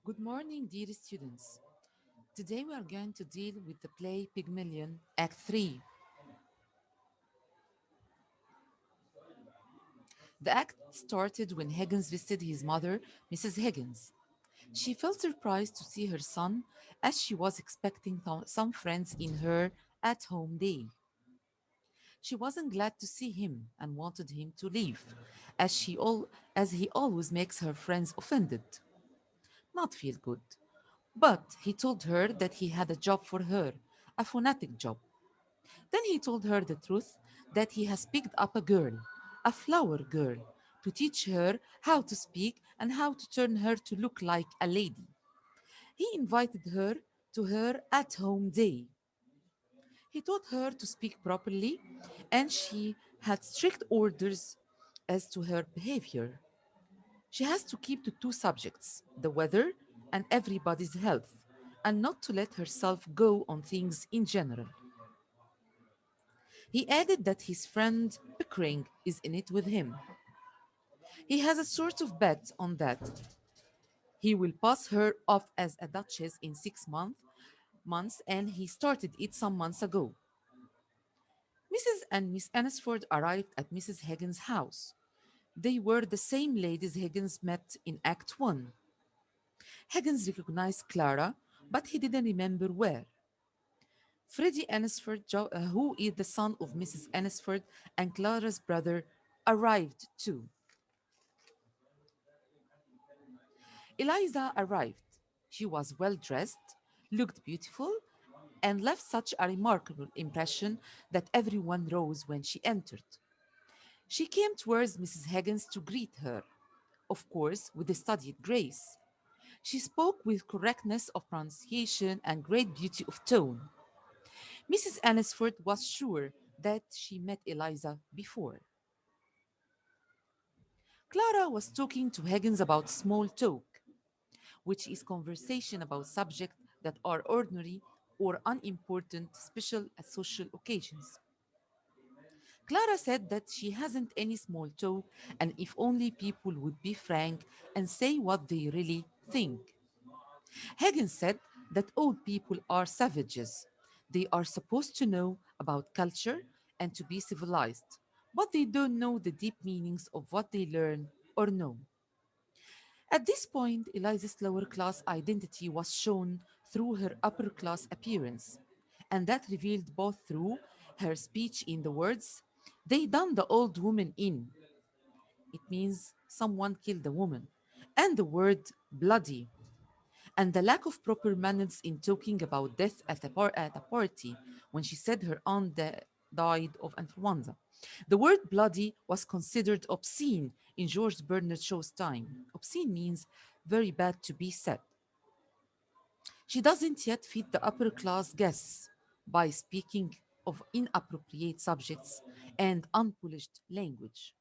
Good morning, dear students. Today we are going to deal with the play Pygmalion, Act 3. The act started when Higgins visited his mother, Mrs. Higgins. She felt surprised to see her son as she was expecting some friends in her at home day. She wasn't glad to see him and wanted him to leave, as he always makes her friends offended, not feel good. But he told her that he had a job for her, a phonetic job. Then he told her the truth that he has picked up a girl, a flower girl, to teach her how to speak and how to turn her to look like a lady. He invited her to her at home day. He taught her to speak properly, and she had strict orders as to her behavior. She has to keep to two subjects, the weather and everybody's health, and not to let herself go on things in general. He added that his friend Pickering is in it with him. He has a sort of bet on that. He will pass her off as a duchess in 6 months, and he started it some months ago. Mrs. and Miss Annisford arrived at Mrs. Higgins' house. They were the same ladies Higgins met in Act 1. Higgins recognized Clara, but he didn't remember where. Freddie Annisford, who is the son of Mrs. Annisford and Clara's brother, arrived too. Eliza arrived. She was well dressed, looked beautiful, and left such a remarkable impression that everyone rose when she entered. She came towards Mrs. Higgins to greet her, of course, with a studied grace. She spoke with correctness of pronunciation and great beauty of tone. Mrs. Annisford was sure that she met Eliza before. Clara was talking to Higgins about small talk, which is conversation about subjects that are ordinary or unimportant, special at social occasions. Clara said that she hasn't any small talk, and if only people would be frank and say what they really think. Higgins said that old people are savages. They are supposed to know about culture and to be civilized, but they don't know the deep meanings of what they learn or know. At this point, Eliza's lower class identity was shown through her upper class appearance, and that revealed both through her speech in the words, "They done the old woman in." It means someone killed a woman, and the word bloody, and the lack of proper manners in talking about death at a party when she said her aunt died of influenza. The word bloody was considered obscene in George Bernard Shaw's time. Obscene means very bad to be said. She doesn't yet feed the upper class guests by speaking of inappropriate subjects and unpolished language.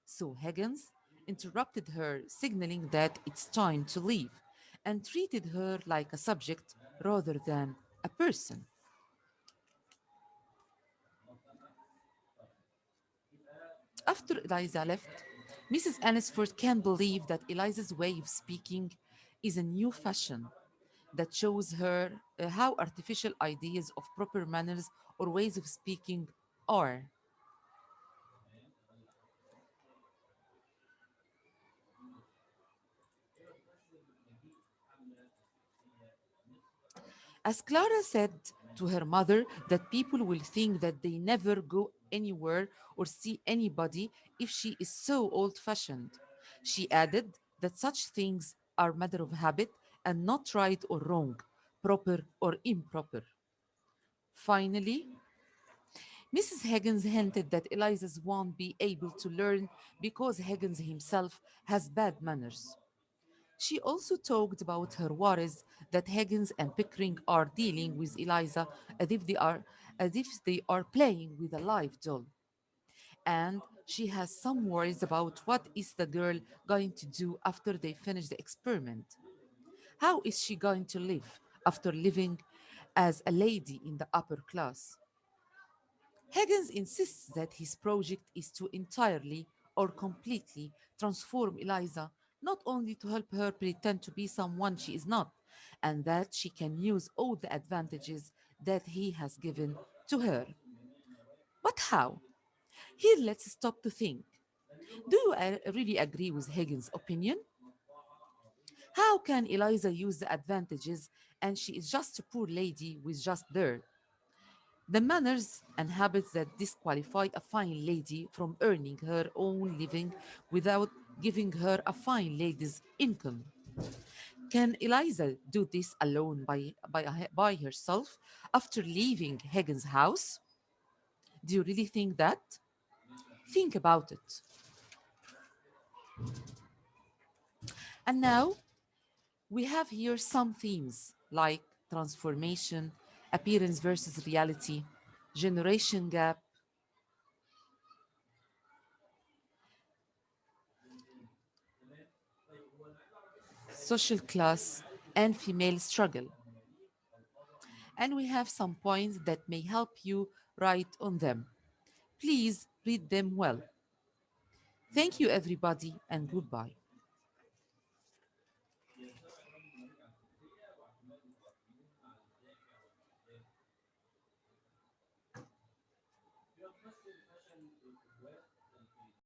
So Higgins interrupted her, signaling that it's time to leave, and treated her like a subject rather than a person. After Eliza left, Mrs. Annisford can't believe that Eliza's way of speaking is a new fashion that shows her how artificial ideas of proper manners or ways of speaking are. As Clara said to her mother that people will think that they never go anywhere or see anybody if she is so old fashioned. She added that such things are matter of habit and not right or wrong, proper or improper. Finally, Mrs. Higgins hinted that Eliza's won't be able to learn because Higgins himself has bad manners. She also talked about her worries that Higgins and Pickering are dealing with Eliza as if they are playing with a live doll. And she has some worries about what is the girl going to do after they finish the experiment. How is she going to live after living as a lady in the upper class? Higgins insists that his project is to entirely or completely transform Eliza, not only to help her pretend to be someone she is not, and that she can use all the advantages that he has given to her. But how? Here, let's stop to think. Do you really agree with Higgins' opinion? How can Eliza use the advantages and she is just a poor lady with just dirt? The manners and habits that disqualify a fine lady from earning her own living without giving her a fine lady's income. Can Eliza do this alone by herself after leaving Higgins' house? Do you really think that? Think about it. And now we have here some themes like transformation, appearance versus reality, generation gap, social class, and female struggle. And we have some points that may help you write on them. Please read them well. Thank you, everybody, and goodbye.